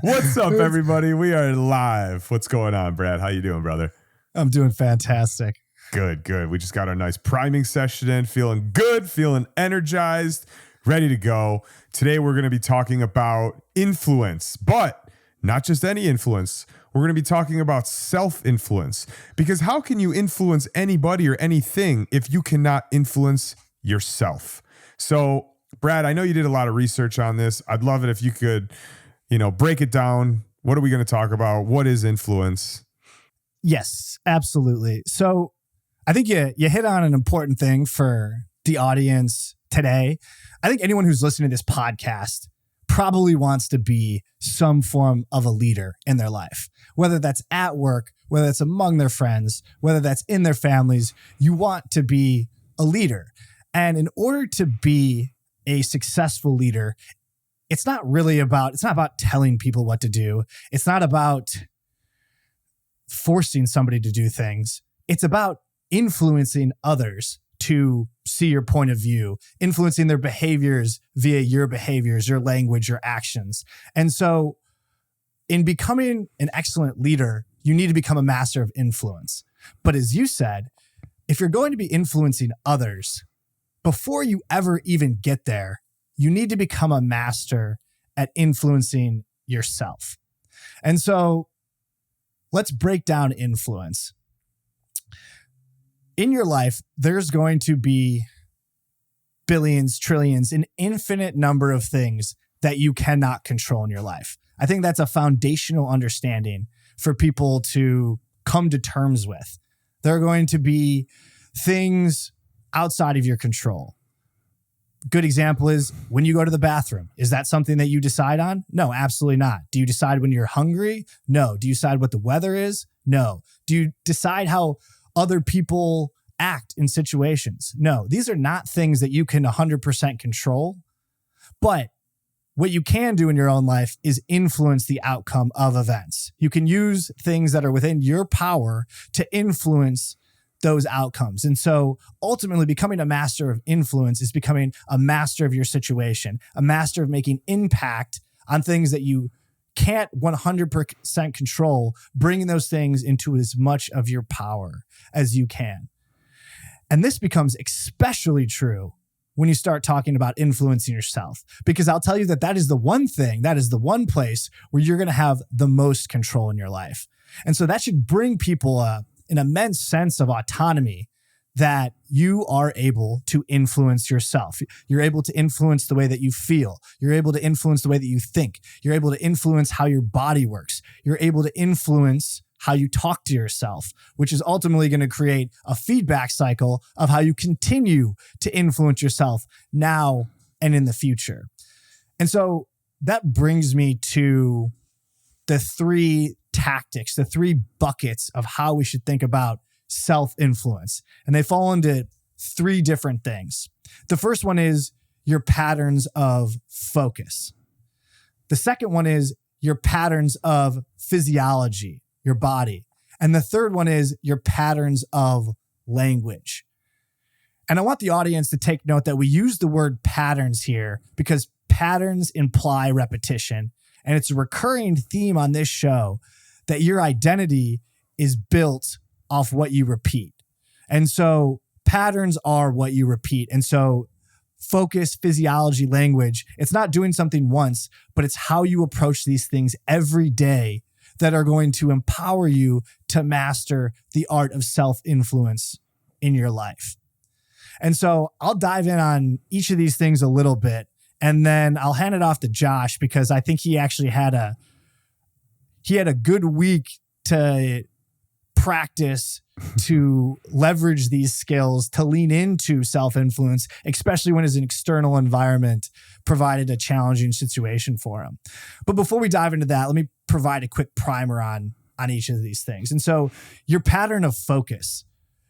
What's up, everybody? We are live. What's going on, Brad? How you doing, brother? I'm doing fantastic. Good. We just got our nice priming session in, feeling good, feeling energized, ready to go. Today, we're going to be talking about influence, but not just any influence. We're going to be talking about self-influence, because how can you influence anybody or anything if you cannot influence yourself? So, Brad, I know you did a lot of research on this. I'd love it if you could, break it down. What are we going to talk about? What is influence? Yes, absolutely. So I think you hit on an important thing for the audience today. I think anyone who's listening to this podcast probably wants to be some form of a leader in their life, whether that's at work, whether that's among their friends, whether that's in their families. You want to be a leader. And in order to be a successful leader, it's not about telling people what to do. It's not about forcing somebody to do things. It's about influencing others to see your point of view, influencing their behaviors via your behaviors, your language, your actions. And so in becoming an excellent leader, you need to become a master of influence. But as you said, if you're going to be influencing others, before you ever even get there, you need to become a master at influencing yourself. And so let's break down influence. In your life, there's going to be billions, trillions, an infinite number of things that you cannot control in your life. I think that's a foundational understanding for people to come to terms with. There are going to be things outside of your control. Good example is when you go to the bathroom. Is that something that you decide on? No, absolutely not. Do you decide when you're hungry? No. Do you decide what the weather is? No. Do you decide how other people act in situations? No. These are not things that you can 100% control. But what you can do in your own life is influence the outcome of events. You can use things that are within your power to influence those outcomes. And so ultimately becoming a master of influence is becoming a master of your situation, a master of making impact on things that you can't 100% control, bringing those things into as much of your power as you can. And this becomes especially true when you start talking about influencing yourself, because I'll tell you that is the one thing, that is the one place where you're going to have the most control in your life. And so that should bring people an immense sense of autonomy that you are able to influence yourself. You're able to influence the way that you feel. You're able to influence the way that you think. You're able to influence how your body works. You're able to influence how you talk to yourself, which is ultimately going to create a feedback cycle of how you continue to influence yourself now and in the future. And so that brings me to the three tactics, the three buckets of how we should think about self-influence. And they fall into three different things. The first one is your patterns of focus. The second one is your patterns of physiology, your body. And the third one is your patterns of language. And I want the audience to take note that we use the word patterns here because patterns imply repetition. And it's a recurring theme on this show that your identity is built off what you repeat. And so patterns are what you repeat. And so focus, physiology, language, it's not doing something once, but it's how you approach these things every day that are going to empower you to master the art of self-influence in your life. And so I'll dive in on each of these things a little bit, and then I'll hand it off to Josh because I think he actually had a good week to practice to leverage these skills, to lean into self-influence, especially when his external environment provided a challenging situation for him. But before we dive into that, let me provide a quick primer on each of these things. And so your pattern of focus,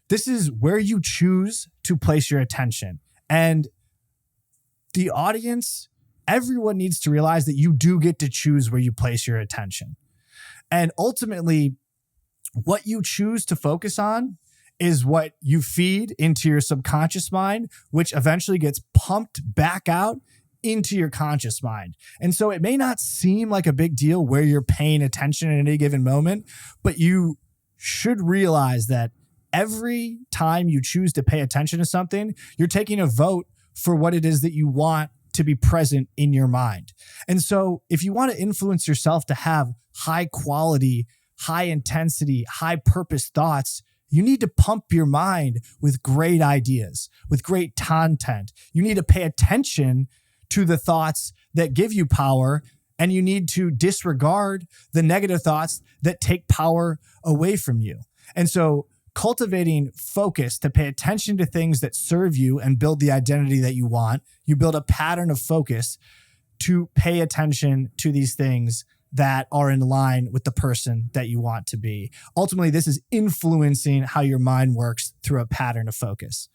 this is where you choose to place your attention. And the audience, everyone needs to realize that you do get to choose where you place your attention. And ultimately, what you choose to focus on is what you feed into your subconscious mind, which eventually gets pumped back out into your conscious mind. And so it may not seem like a big deal where you're paying attention at any given moment, but you should realize that every time you choose to pay attention to something, you're taking a vote for what it is that you want to be present in your mind. And so if you want to influence yourself to have high quality, high intensity, high purpose thoughts, you need to pump your mind with great ideas, with great content. You need to pay attention to the thoughts that give you power, and you need to disregard the negative thoughts that take power away from you. And so cultivating focus to pay attention to things that serve you and build the identity that you want, you build a pattern of focus to pay attention to these things that are in line with the person that you want to be. Ultimately, this is influencing how your mind works through a pattern of focus.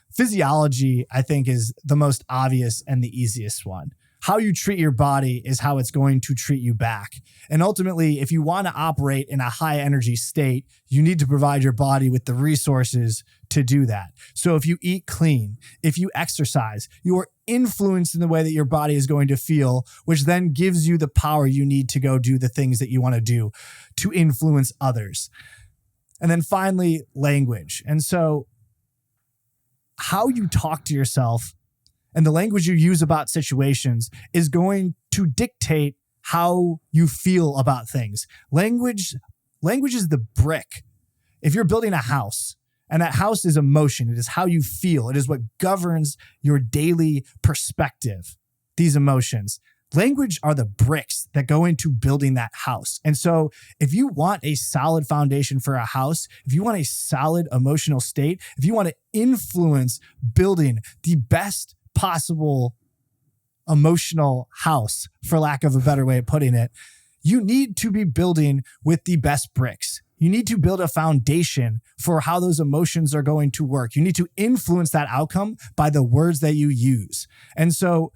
Physiology, I think, is the most obvious and the easiest one. How you treat your body is how it's going to treat you back. And ultimately, if you want to operate in a high energy state, you need to provide your body with the resources to do that. So if you eat clean, if you exercise, you are influenced in the way that your body is going to feel, which then gives you the power you need to go do the things that you want to do to influence others. And then finally, language. And so how you talk to yourself and the language you use about situations is going to dictate how you feel about things. Language is the brick. If you're building a house, and that house is emotion, it is how you feel. It is what governs your daily perspective, these emotions. Language are the bricks that go into building that house. And so if you want a solid foundation for a house, if you want a solid emotional state, if you want to influence building the best possible emotional house, for lack of a better way of putting it, you need to be building with the best bricks. You need to build a foundation for how those emotions are going to work. You need to influence that outcome by the words that you use. And so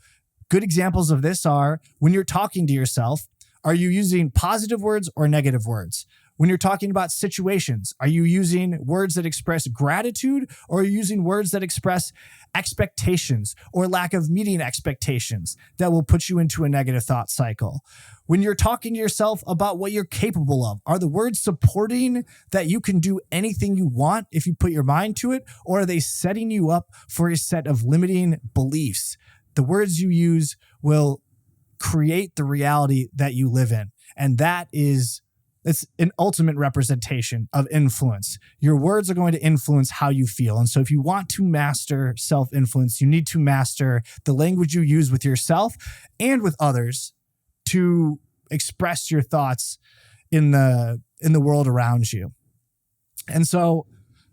good examples of this are when you're talking to yourself, are you using positive words or negative words? When you're talking about situations, are you using words that express gratitude, or are you using words that express expectations or lack of meeting expectations that will put you into a negative thought cycle? When you're talking to yourself about what you're capable of, are the words supporting that you can do anything you want if you put your mind to it, or are they setting you up for a set of limiting beliefs? The words you use will create the reality that you live in. And it's an ultimate representation of influence. Your words are going to influence how you feel. And so if you want to master self-influence, you need to master the language you use with yourself and with others to express your thoughts in the world around you. And so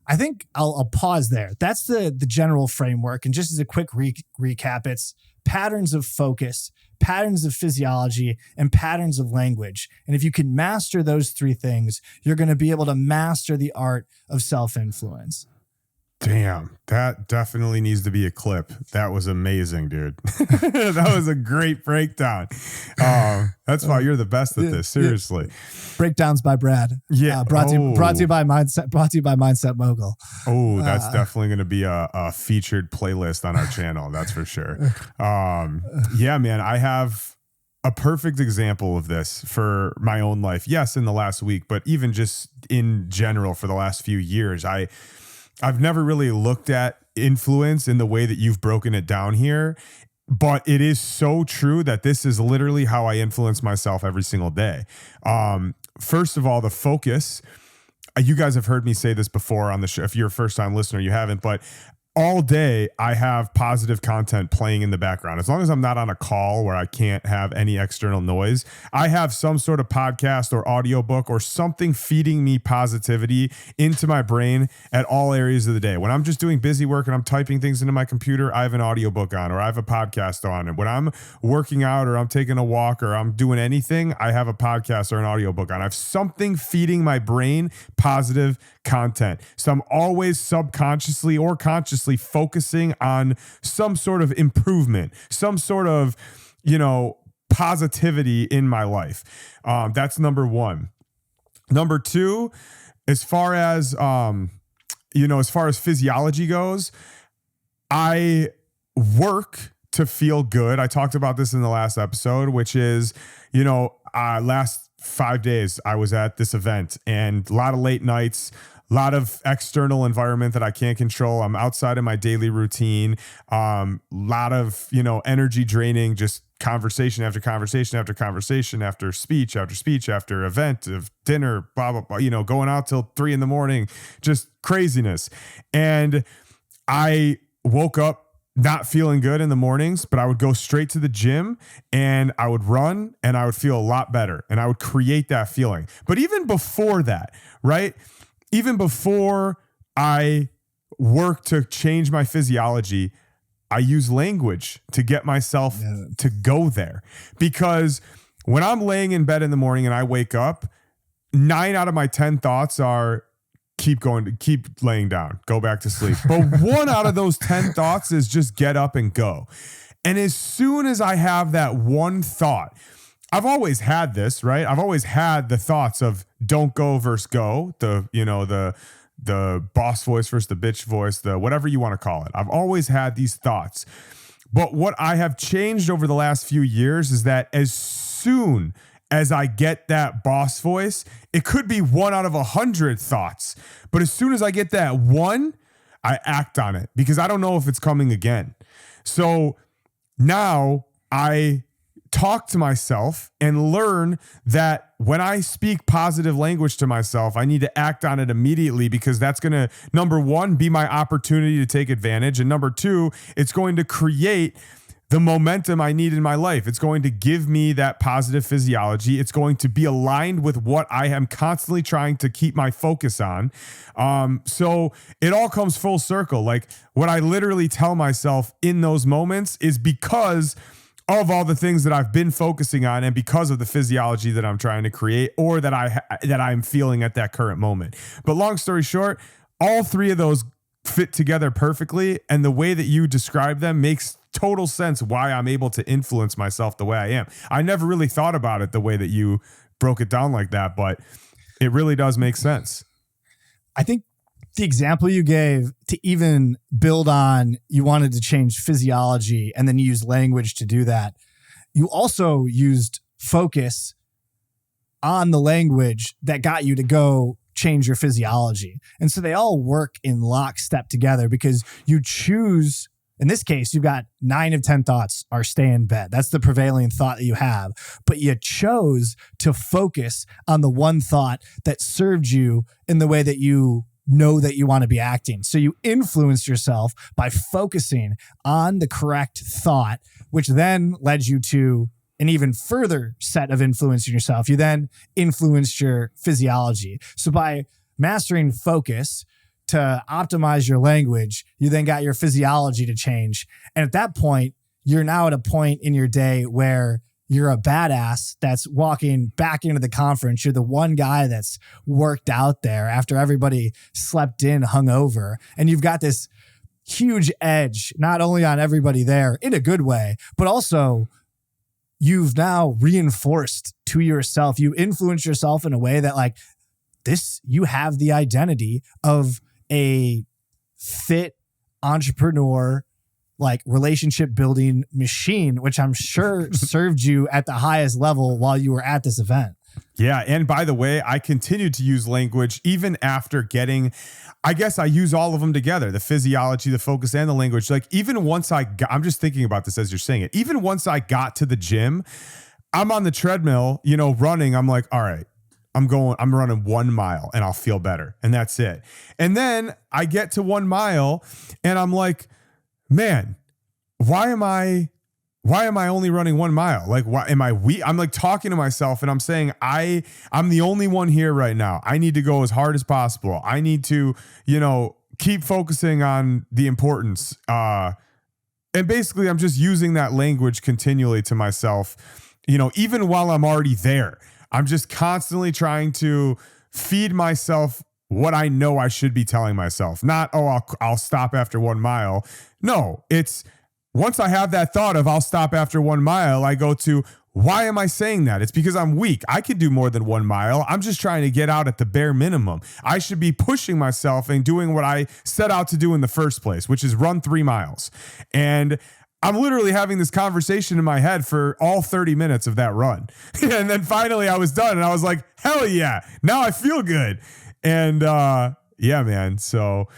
I think I'll pause there. That's the general framework. And just as a quick recap, it's patterns of focus, patterns of physiology, and patterns of language. And if you can master those three things, you're going to be able to master the art of self-influence. Damn, that definitely needs to be a clip. That was amazing, dude. That was a great breakdown. That's why you're the best at this. Seriously. Breakdowns by Brad. Yeah. Brought to you by Mindset Mogul. Oh, that's definitely going to be a featured playlist on our channel. That's for sure. Yeah, man, I have a perfect example of this for my own life. Yes, in the last week, but even just in general for the last few years, I've never really looked at influence in the way that you've broken it down here, but it is so true that this is literally how I influence myself every single day. First of all, the focus. You guys have heard me say this before on the show. If you're a first-time listener, you haven't, but all day I have positive content playing in the background. As long as I'm not on a call where I can't have any external noise, I have some sort of podcast or audiobook or something feeding me positivity into my brain at all areas of the day. When I'm just doing busy work and I'm typing things into my computer, I have an audiobook on or I have a podcast on. And when I'm working out or I'm taking a walk or I'm doing anything, I have a podcast or an audiobook on. I have something feeding my brain positive content. So I'm always subconsciously or consciously focusing on some sort of improvement, some sort of, positivity in my life. That's number one. Number two, as far as physiology goes, I work to feel good. I talked about this in the last episode, which is, last 5 days I was at this event and a lot of late nights, a lot of external environment that I can't control. I'm outside of my daily routine. Lot of, energy draining, just conversation after conversation after conversation after speech after event of dinner, blah, blah, blah, going out till 3 a.m, just craziness. And I woke up not feeling good in the mornings, but I would go straight to the gym and I would run and I would feel a lot better and I would create that feeling. But even before that, right? Even before I work to change my physiology, I use language to get myself to go there. Because when I'm laying in bed in the morning and I wake up, 9 out of my 10 thoughts are keep laying down, go back to sleep. But 1 out of those 10 thoughts is just get up and go. And as soon as I have that one thought, I've always had this, right? I've always had the thoughts of don't go versus go, the boss voice versus the bitch voice, the whatever you want to call it. I've always had these thoughts. But what I have changed over the last few years is that as soon as I get that boss voice, it could be 1 out of 100 thoughts. But as soon as I get that one, I act on it because I don't know if it's coming again. So now I talk to myself and learn that when I speak positive language to myself, I need to act on it immediately because that's going to, number one, be my opportunity to take advantage. And number two, it's going to create the momentum I need in my life. It's going to give me that positive physiology. It's going to be aligned with what I am constantly trying to keep my focus on. So it all comes full circle. Like what I literally tell myself in those moments is because of all the things that I've been focusing on and because of the physiology that I'm trying to create or that I'm feeling at that current moment. But long story short, all three of those fit together perfectly. And the way that you describe them makes total sense why I'm able to influence myself the way I am. I never really thought about it the way that you broke it down like that, but it really does make sense. I think the example you gave to even build on, you wanted to change physiology and then use language to do that. You also used focus on the language that got you to go change your physiology. And so they all work in lockstep together because you choose, in this case, you've got 9 of 10 thoughts are stay in bed. That's the prevailing thought that you have. But you chose to focus on the one thought that served you in the way that you know that you want to be acting. So you influenced yourself by focusing on the correct thought, which then led you to an even further set of influencing yourself. You then influenced your physiology. So by mastering focus to optimize your language, you then got your physiology to change. And at that point, you're now at a point in your day where you're a badass that's walking back into the conference. You're the one guy that's worked out there after everybody slept in hungover. And you've got this huge edge, not only on everybody there in a good way, but also you've now reinforced to yourself. You influence yourself in a way that like this, you have the identity of a fit entrepreneur, like relationship building machine, which I'm sure served you at the highest level while you were at this event. Yeah. And by the way, I continued to use language even after getting, I guess I use all of them together, the physiology, the focus, and the language. Like even once I'm just thinking about this as you're saying it, even once I got to the gym, I'm on the treadmill, running. I'm like, all right, I'm running 1 mile and I'll feel better. And that's it. And then I get to 1 mile and I'm like, man, why am I only running 1 mile? Like, why am I weak? I'm like talking to myself and I'm saying, I'm the only one here right now. I need to go as hard as possible. I need to, keep focusing on the importance. And basically I'm just using that language continually to myself, even while I'm already there. I'm just constantly trying to feed myself what I know I should be telling myself. Not, I'll stop after 1 mile. No, it's once I have that thought of I'll stop after 1 mile, I go to, why am I saying that? It's because I'm weak. I could do more than 1 mile. I'm just trying to get out at the bare minimum. I should be pushing myself and doing what I set out to do in the first place, which is run 3 miles. And I'm literally having this conversation in my head for all 30 minutes of that run. And then finally I was done and I was like, hell yeah, now I feel good. And yeah, man. So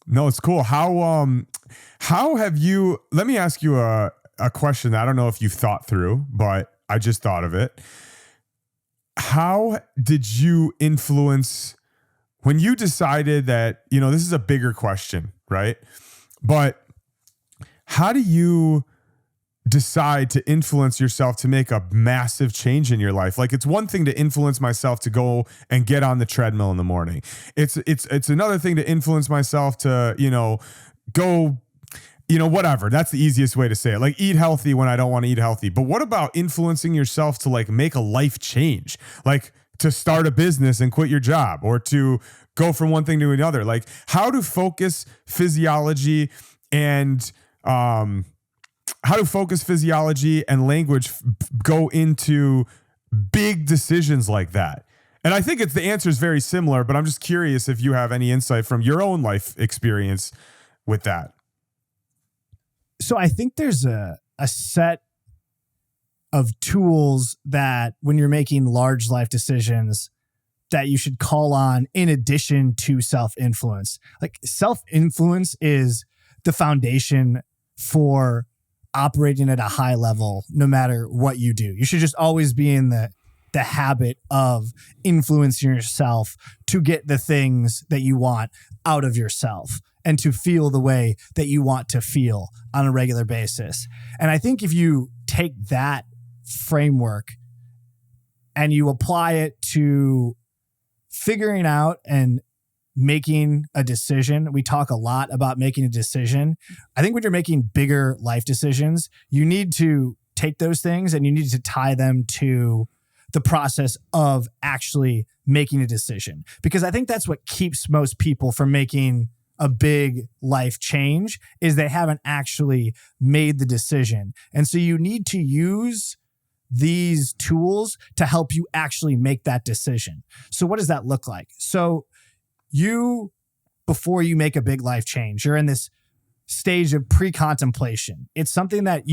no, it's cool. How have you, let me ask you a question that I don't know if you've thought through, but I just thought of it. How did you influence when you decided that, this is a bigger question, right? But how do you decide to influence yourself to make a massive change in your life? Like, it's one thing to influence myself to go and get on the treadmill in the morning. It's another thing to influence myself to, go, whatever. That's the easiest way to say it. Like, eat healthy when I don't want to eat healthy. But what about influencing yourself to like make a life change? Like to start a business and quit your job, or to go from one thing to another? Like, how do focus, physiology, and language go into big decisions like that? And I think the answer is very similar, but I'm just curious if you have any insight from your own life experience with that. So I think there's a set of tools that when you're making large life decisions that you should call on in addition to self-influence. Like, self-influence is the foundation for operating at a high level, no matter what you do. You should just always be in the habit of influencing yourself to get the things that you want out of yourself and to feel the way that you want to feel on a regular basis. And I think if you take that framework and you apply it to figuring out and making a decision. We talk a lot about making a decision. I think when you're making bigger life decisions, you need to take those things and you need to tie them to the process of actually making a decision. Because I think that's what keeps most people from making a big life change, is they haven't actually made the decision. And so you need to use these tools to help you actually make that decision. So what does that look like? So before you make a big life change, you're in this stage of pre-contemplation. It's something that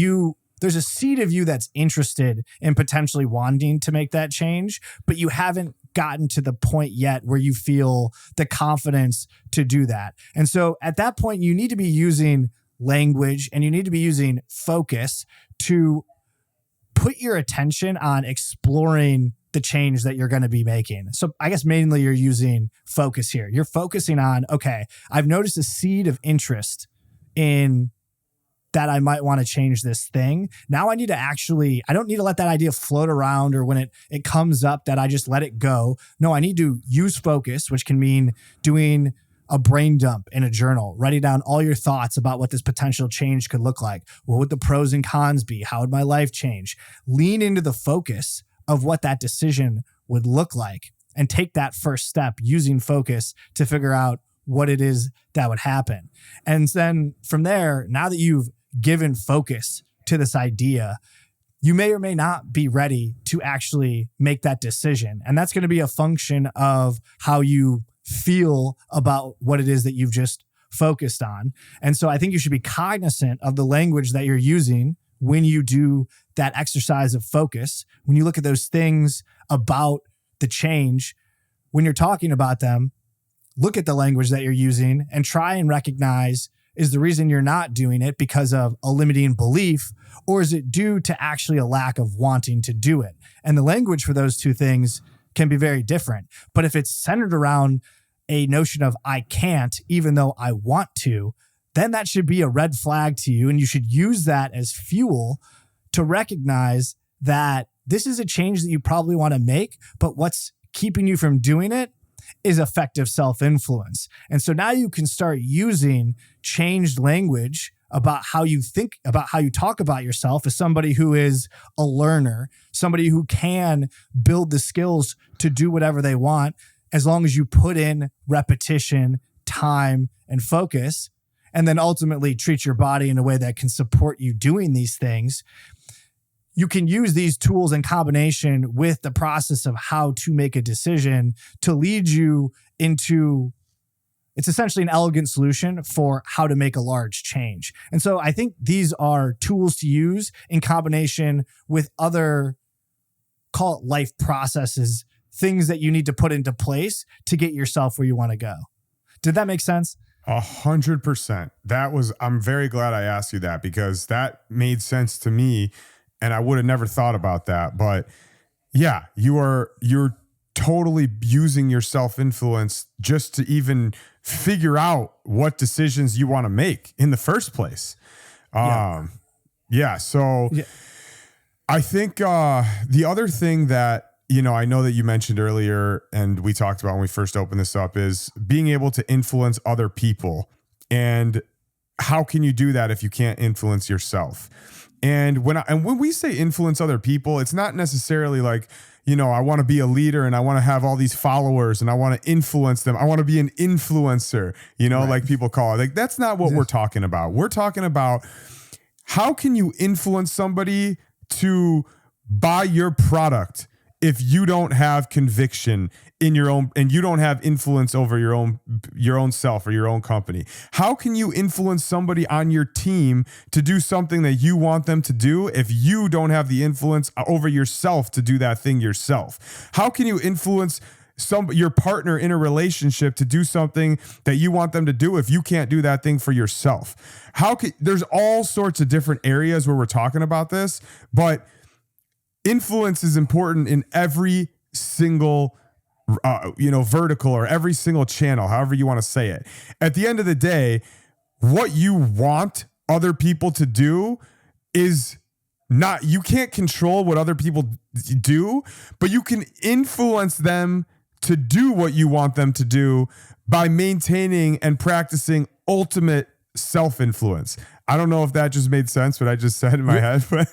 there's a seed of you that's interested in potentially wanting to make that change, but you haven't gotten to the point yet where you feel the confidence to do that. And so at that point, you need to be using language and you need to be using focus to put your attention on exploring the change that you're going to be making. So I guess mainly you're using focus here. You're focusing on, okay, I've noticed a seed of interest in that I might want to change this thing. Now I don't need to let that idea float around, or when it comes up that I just let it go. No, I need to use focus, which can mean doing a brain dump in a journal, writing down all your thoughts about what this potential change could look like. What would the pros and cons be? How would my life change? Lean into the focus of what that decision would look like and take that first step using focus to figure out what it is that would happen. And then from there, now that you've given focus to this idea, you may or may not be ready to actually make that decision. And that's going to be a function of how you feel about what it is that you've just focused on. And so I think you should be cognizant of the language that you're using when you do that exercise of focus. When you look at those things about the change, when you're talking about them, look at the language that you're using and try and recognize, is the reason you're not doing it because of a limiting belief, or is it due to actually a lack of wanting to do it? And the language for those two things can be very different. But if it's centered around a notion of I can't, even though I want to, then that should be a red flag to you. And you should use that as fuel to recognize that this is a change that you probably want to make, but what's keeping you from doing it is effective self-influence. And so now you can start using changed language about how you think, about how you talk about yourself as somebody who is a learner, somebody who can build the skills to do whatever they want, as long as you put in repetition, time, and focus, and then ultimately treat your body in a way that can support you doing these things. You can use these tools in combination with the process of how to make a decision to lead you into It's essentially an elegant solution for how to make a large change. And so I think these are tools to use in combination with other, call it life processes, things that you need to put into place to get yourself where you want to go. Did that make sense? 100%. I'm very glad I asked you that, because that made sense to me and I would have never thought about that. But yeah, you're totally using your self-influence just to even figure out what decisions you want to make in the first place. So Yeah. I think the other thing that, I know that you mentioned earlier and we talked about when we first opened this up is being able to influence other people. And how can you do that if you can't influence yourself? And when we say influence other people, it's not necessarily like, I want to be a leader and I want to have all these followers and I want to influence them. I want to be an influencer, right, like people call it. Like, that's not what we're talking about. We're talking about how can you influence somebody to buy your product if you don't have conviction in your own, and you don't have influence over your own self or your own company? How can you influence somebody on your team to do something that you want them to do if you don't have the influence over yourself to do that thing yourself? How can you influence your partner in a relationship to do something that you want them to do if you can't do that thing for yourself? There's all sorts of different areas where we're talking about this, but influence is important in every single vertical or every single channel, however you want to say it. At the end of the day, what you want other people to do is not, you can't control what other people do, but you can influence them to do what you want them to do by maintaining and practicing ultimate self-influence. I don't know if that just made sense, what I just said in my head. But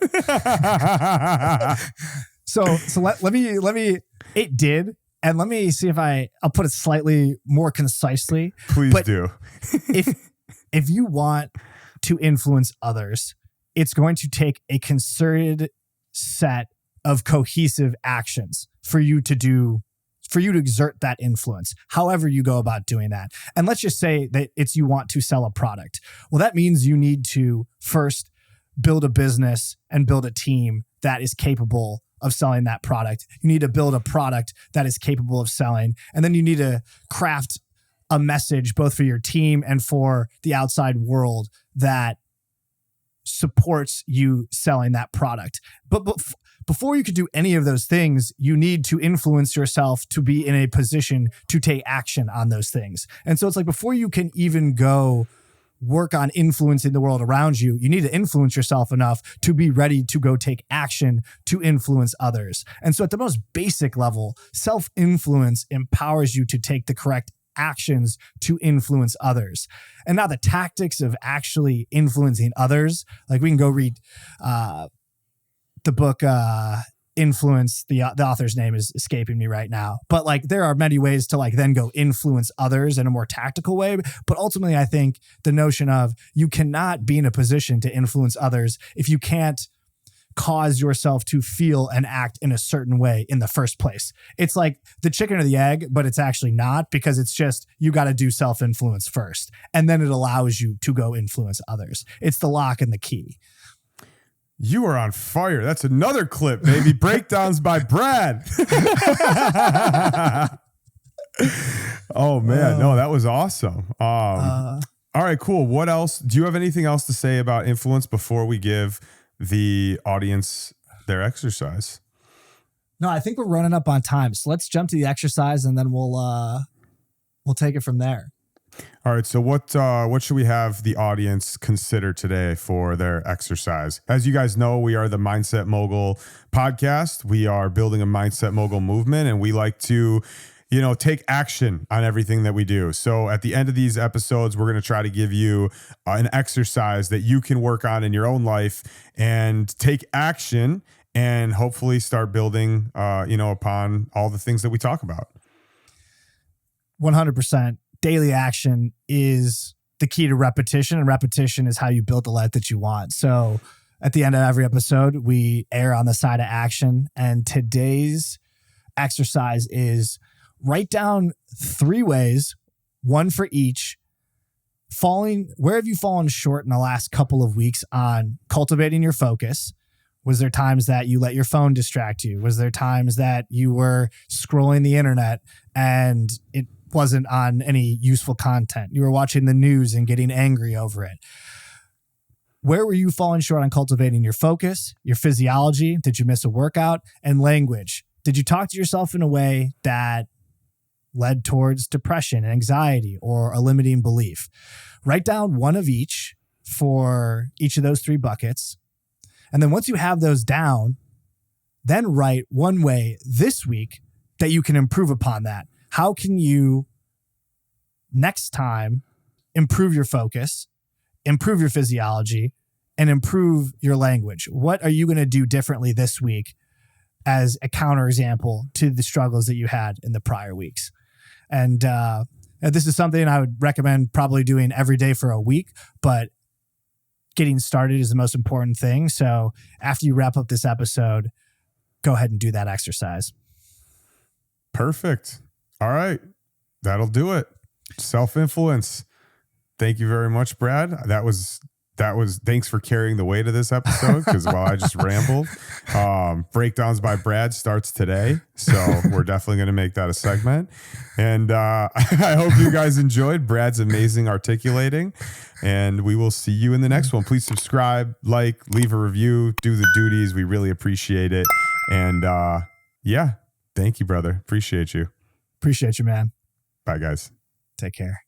So let me, it did. And let me see if I'll put it slightly more concisely. Please do. if you want to influence others, it's going to take a concerted set of cohesive actions for you to exert that influence, however you go about doing that. And let's just say that you want to sell a product. Well, that means you need to first build a business and build a team that is capable of selling that product. You need to build a product that is capable of selling. And then you need to craft a message both for your team and for the outside world that supports you selling that product. But before you could do any of those things, you need to influence yourself to be in a position to take action on those things. And so it's like, before you can even go work on influencing the world around you, you need to influence yourself enough to be ready to go take action to influence others. And so at the most basic level, self-influence empowers you to take the correct actions to influence others. And now the tactics of actually influencing others, like we can go read the book Influence. The author's name is escaping me right now, but like, there are many ways to like then go influence others in a more tactical way. But ultimately, I think the notion of you cannot be in a position to influence others if you can't cause yourself to feel and act in a certain way in the first place. It's like the chicken or the egg, but it's actually not, because it's just, you got to do self-influence first, and then it allows you to go influence others. It's the lock and the key. You are on fire. That's another clip, baby. Breakdowns by Brad. Oh, man. No, that was awesome. All right, cool. What else? Do you have anything else to say about influence before we give the audience their exercise? No, I think we're running up on time. So let's jump to the exercise and then we'll take it from there. All right. So what should we have the audience consider today for their exercise? As you guys know, we are the Mindset Mogul podcast. We are building a Mindset Mogul movement, and we like to, take action on everything that we do. So at the end of these episodes, we're going to try to give you an exercise that you can work on in your own life and take action, and hopefully start building, upon all the things that we talk about. 100%. Daily action is the key to repetition, and repetition is how you build the life that you want. So at the end of every episode, we err on the side of action. And today's exercise is write down 3 ways one for each. Where have you fallen short in the last couple of weeks on cultivating your focus? Was there times that you let your phone distract you? Was there times that you were scrolling the internet and it wasn't on any useful content? You were watching the news and getting angry over it. Where were you falling short on cultivating your focus, your physiology? Did you miss a workout? And language. Did you talk to yourself in a way that led towards depression and anxiety or a limiting belief? Write down one of each for each of those 3 buckets. And then once you have those down, then write one way this week that you can improve upon that. How can you next time improve your focus, improve your physiology, and improve your language? What are you going to do differently this week as a counterexample to the struggles that you had in the prior weeks? And this is something I would recommend probably doing every day for a week, but getting started is the most important thing. So after you wrap up this episode, go ahead and do that exercise. Perfect. All right. That'll do it. Self-influence. Thank you very much, Brad. That was thanks for carrying the weight of this episode, because while I just rambled, Breakdowns by Brad starts today. So we're definitely going to make that a segment. And I hope you guys enjoyed Brad's amazing articulating, and we will see you in the next one. Please subscribe, leave a review, do the duties. We really appreciate it. And thank you, brother. Appreciate you. Appreciate you, man. Bye, guys. Take care.